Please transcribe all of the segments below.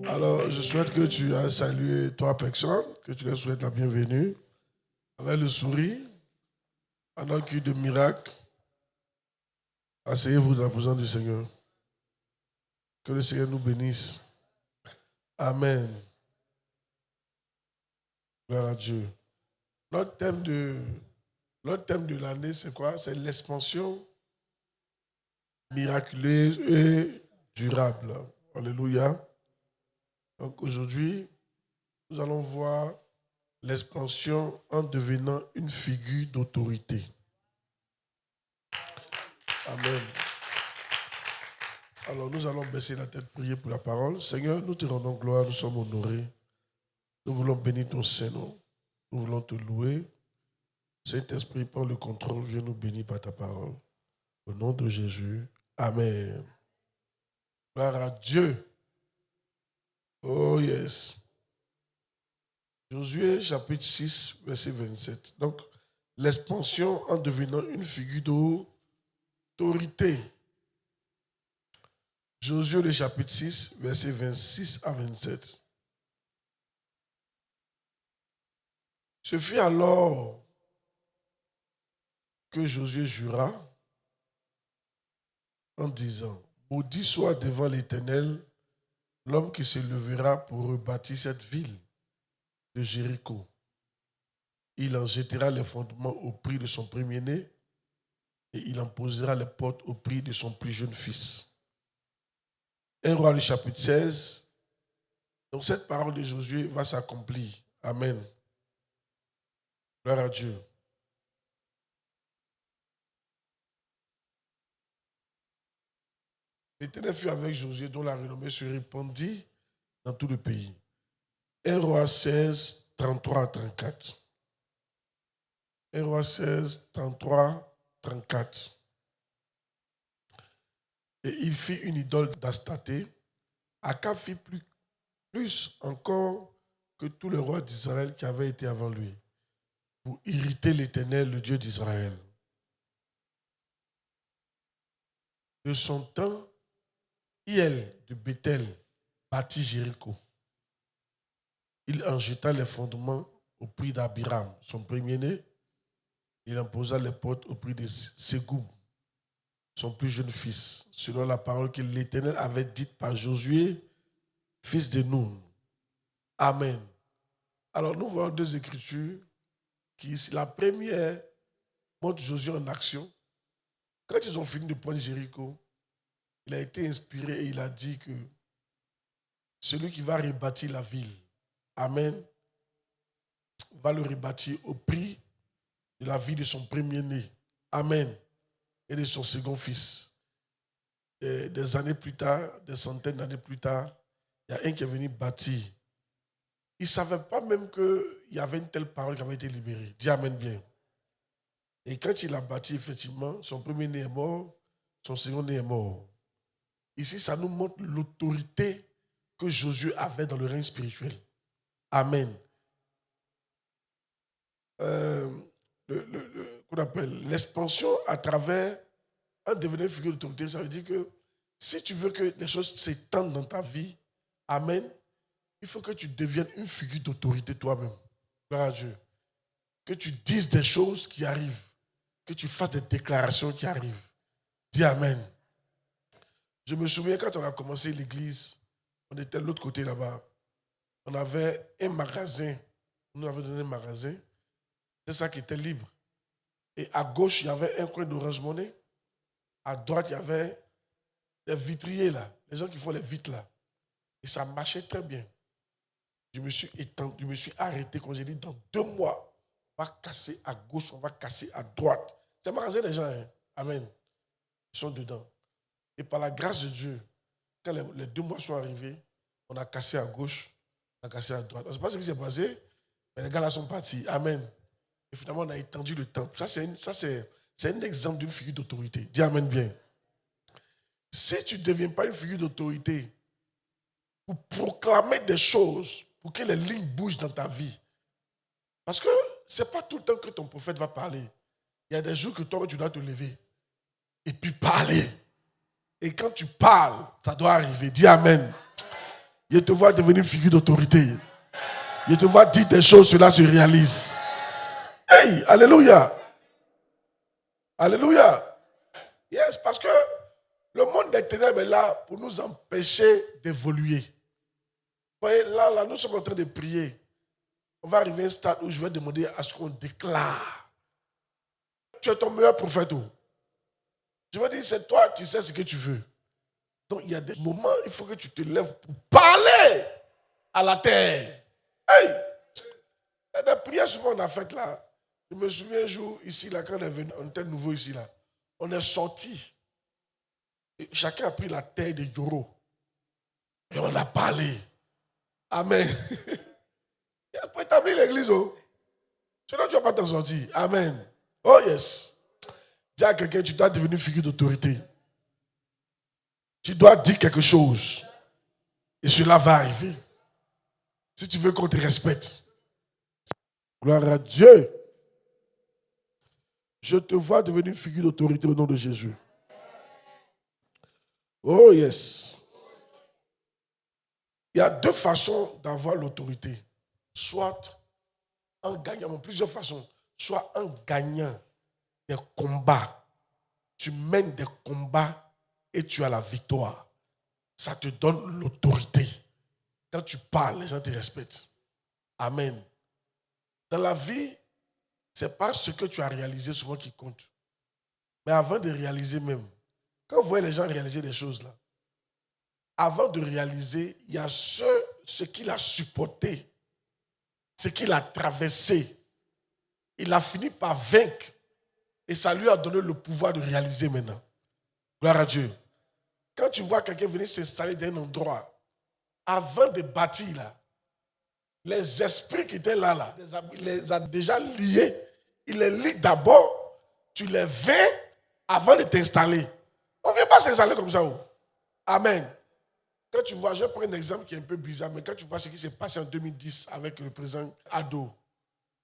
Alors, je souhaite que tu aies salué 3 personnes, que tu leur souhaites la bienvenue, avec le sourire, pendant qu'il y a de miracles. Asseyez-vous dans la présence du Seigneur. Que le Seigneur nous bénisse. Amen. Gloire à Dieu. Notre thème de l'année, c'est quoi? C'est l'expansion miraculeuse et durable. Alléluia. Donc aujourd'hui, nous allons voir l'expansion en devenant une figure d'autorité. Amen. Alors nous allons baisser la tête, prier pour la parole. Seigneur, nous te rendons gloire, nous sommes honorés. Nous voulons bénir ton Saint-Nom. Nous voulons te louer. Saint-Esprit, prends le contrôle, viens nous bénir par ta parole. Au nom de Jésus. Amen. Gloire à Dieu. Oh yes. Josué chapitre 6, verset 27. Donc, l'expansion en devenant une figure d'autorité. Josué le chapitre 6, verset 26 à 27. Ce fut alors que Josué jura en disant: maudit soit devant l'Éternel l'homme qui se lèvera pour rebâtir cette ville de Jéricho. Il en jettera les fondements au prix de son premier-né et il en posera les portes au prix de son plus jeune fils. 1 Roi, le chapitre 16. Donc cette parole de Josué va s'accomplir. Amen. Gloire à Dieu. L'Éternel fut avec Josué, dont la renommée se répandit dans tout le pays. 1 Roi 16, 33 à 34. 1 Roi 16, 33, 34. Et il fit une idole d'Astaté. Akab fit plus encore que tous les rois d'Israël qui avaient été avant lui, pour irriter l'Éternel, le Dieu d'Israël. De son temps, Hiel de Bethel bâtit Jéricho. Il en jeta les fondements au prix d'Abiram, son premier-né. Il en posa les portes au prix de Ségoub, son plus jeune fils, selon la parole que l'Éternel avait dite par Josué, fils de Nun. Amen. Alors nous voyons 2 écritures qui, ici, la première montre Josué en action. Quand ils ont fini de prendre Jéricho, il a été inspiré et il a dit que celui qui va rebâtir la ville, amen, va le rebâtir au prix de la vie de son premier-né, amen, et de son second fils. Et des années plus tard, des centaines d'années plus tard, il y a un qui est venu bâtir. Il ne savait pas même qu'il y avait une telle parole qui avait été libérée. Dis amen bien. Et quand il a bâti, effectivement, son premier-né est mort, son second-né est mort. Ici, ça nous montre l'autorité que Josué avait dans le règne spirituel. Amen. Qu'on appelle l'expansion à travers un devenir figure d'autorité, ça veut dire que si tu veux que les choses s'étendent dans ta vie, amen, il faut que tu deviennes une figure d'autorité toi-même. Gloire à Dieu. Que tu dises des choses qui arrivent, que tu fasses des déclarations qui arrivent. Dis amen. Je me souviens quand on a commencé l'église, on était de l'autre côté là-bas. On avait un magasin, on nous avait donné un magasin, c'est ça qui était libre. Et à gauche, il y avait un coin d'Orange Money. À droite, il y avait des vitriers là, les gens qui font les vitres là. Et ça marchait très bien. Je me suis arrêté quand j'ai dit dans 2 mois, on va casser à gauche, on va casser à droite. C'est un magasin des gens, hein? Amen. Ils sont dedans. Et par la grâce de Dieu, quand les 2 mois sont arrivés, on a cassé à gauche, on a cassé à droite. On ne sait pas ce qui s'est passé, mais les gars là sont partis. Amen. Et finalement, on a étendu le temps. Ça, c'est un exemple d'une figure d'autorité. Dis amen bien. Si tu ne deviens pas une figure d'autorité pour proclamer des choses, pour que les lignes bougent dans ta vie, parce que ce n'est pas tout le temps que ton prophète va parler. Il y a des jours que toi, tu dois te lever et puis parler. Et quand tu parles, ça doit arriver. Dis amen. Je te vois devenir figure d'autorité. Je te vois dire des choses, cela se réalise. Hey, alléluia. Alléluia. Yes, parce que le monde des ténèbres est là pour nous empêcher d'évoluer. Vous voyez, là, nous sommes en train de prier. On va arriver à un stade où je vais demander à ce qu'on déclare. Tu es ton meilleur prophète. Je veux dire, c'est toi, tu sais ce que tu veux. Donc, il y a des moments, il faut que tu te lèves pour parler à la terre. Hey! Il y a des prières souvent on a faites là. Je me souviens un jour, ici, là, quand on était nouveau ici, là, on est sorti. Et chacun a pris la terre de Joro. Et on a parlé. Amen. Il faut établir l'église. Oh. Sinon, tu ne vas pas t'en sortir. Amen. Oh yes. Dis à quelqu'un, tu dois devenir figure d'autorité. Tu dois dire quelque chose. Et cela va arriver. Si tu veux qu'on te respecte. Gloire à Dieu. Je te vois devenir figure d'autorité au nom de Jésus. Oh yes. Il y a deux façons d'avoir l'autorité. Soit en gagnant, plusieurs façons. Soit en gagnant des combats. Tu mènes des combats et tu as la victoire. Ça te donne l'autorité. Quand tu parles, les gens te respectent. Amen. Dans la vie, ce n'est pas ce que tu as réalisé souvent qui compte. Mais avant de réaliser même, quand vous voyez les gens réaliser des choses là, avant de réaliser, il y a ce qu'il a supporté, ce qu'il a traversé. Il a fini par vaincre et ça lui a donné le pouvoir de réaliser maintenant. Gloire à Dieu. Quand tu vois quelqu'un venir s'installer dans un endroit, avant de bâtir là, les esprits qui étaient là, il les a déjà liés. Il les lie d'abord, tu les vins avant de t'installer. On ne vient pas s'installer comme ça. Oh. Amen. Quand tu vois, je vais prendre un exemple qui est un peu bizarre, mais quand tu vois ce qui s'est passé en 2010 avec le président Ado,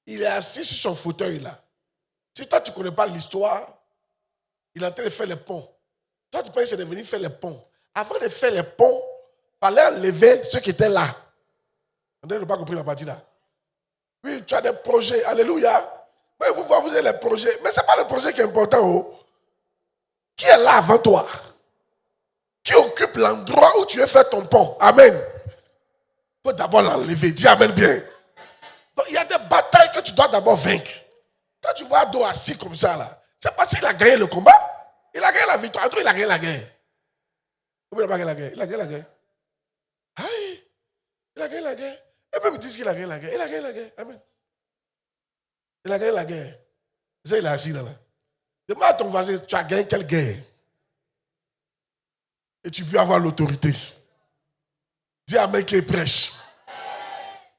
il est assis sur son fauteuil là. Si toi tu ne connais pas l'histoire, il est en train de faire les ponts. Toi tu penses qu'il est venu faire les ponts. Avant de faire les ponts, il fallait enlever ceux qui étaient là. On n'a pas compris la partie là. Oui, tu as des projets, alléluia. Mais vous avez les projets, mais ce n'est pas le projet qui est important. Oh. Qui est là avant toi? Qui occupe l'endroit où tu veux faire ton pont? Amen. Il faut d'abord l'enlever. Dis Amen bien. Donc, il y a des batailles que tu dois d'abord vaincre. Quand tu vois Ado assis comme ça, là, c'est parce qu'il a gagné le combat. Il a gagné la victoire. Ado, il a gagné la guerre. Comment il n'a pas gagné la guerre? Il a gagné la guerre. Aïe. Il a gagné la guerre. Et même ils disent qu'il a gagné la guerre. Il a gagné la guerre. Amen. Il a gagné la guerre. Ça, il est assis là. Demande à ton voisin, tu as gagné quelle guerre? Et tu veux avoir l'autorité. Dis Amen qui prêche.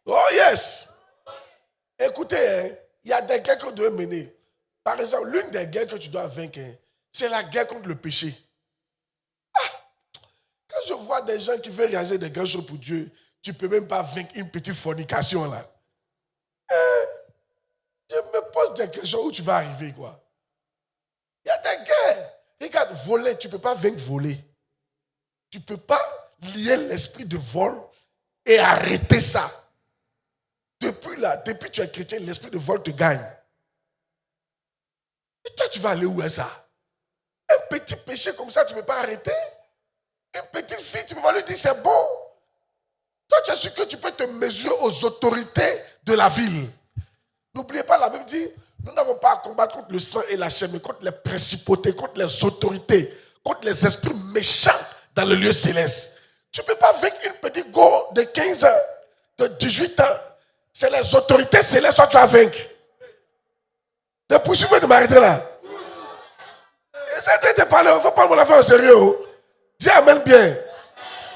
Oh yes. Écoutez, il y a des guerres qu'on doit mener. Par exemple, l'une des guerres que tu dois vaincre, c'est la guerre contre le péché. Quand je vois des gens qui veulent réaliser des grandes choses pour Dieu, tu ne peux même pas vaincre une petite fornication là. Je me pose des questions où tu vas arriver quoi. Il y a des guerres. Regarde, voler, tu ne peux pas vaincre voler. Tu ne peux pas lier l'esprit de vol et arrêter ça. Depuis que tu es chrétien, l'esprit de vol te gagne. Et toi, tu vas aller où est ça? Un petit péché comme ça, tu ne peux pas arrêter. Une petite fille, tu ne peux pas lui dire c'est bon. Toi, tu es sûr que tu peux te mesurer aux autorités de la ville. N'oubliez pas, la Bible dit, nous n'avons pas à combattre contre le sang et la chair, mais contre les principautés, contre les autorités, contre les esprits méchants dans le lieu céleste. Tu ne peux pas vaincre une petite go de 15 ans, de 18 ans. C'est les autorités célestes que tu vas vaincre. De poursuivre de m'arrêter là. Essayez de parler, il ne faut pas mon affaire au sérieux. Dis Amen bien.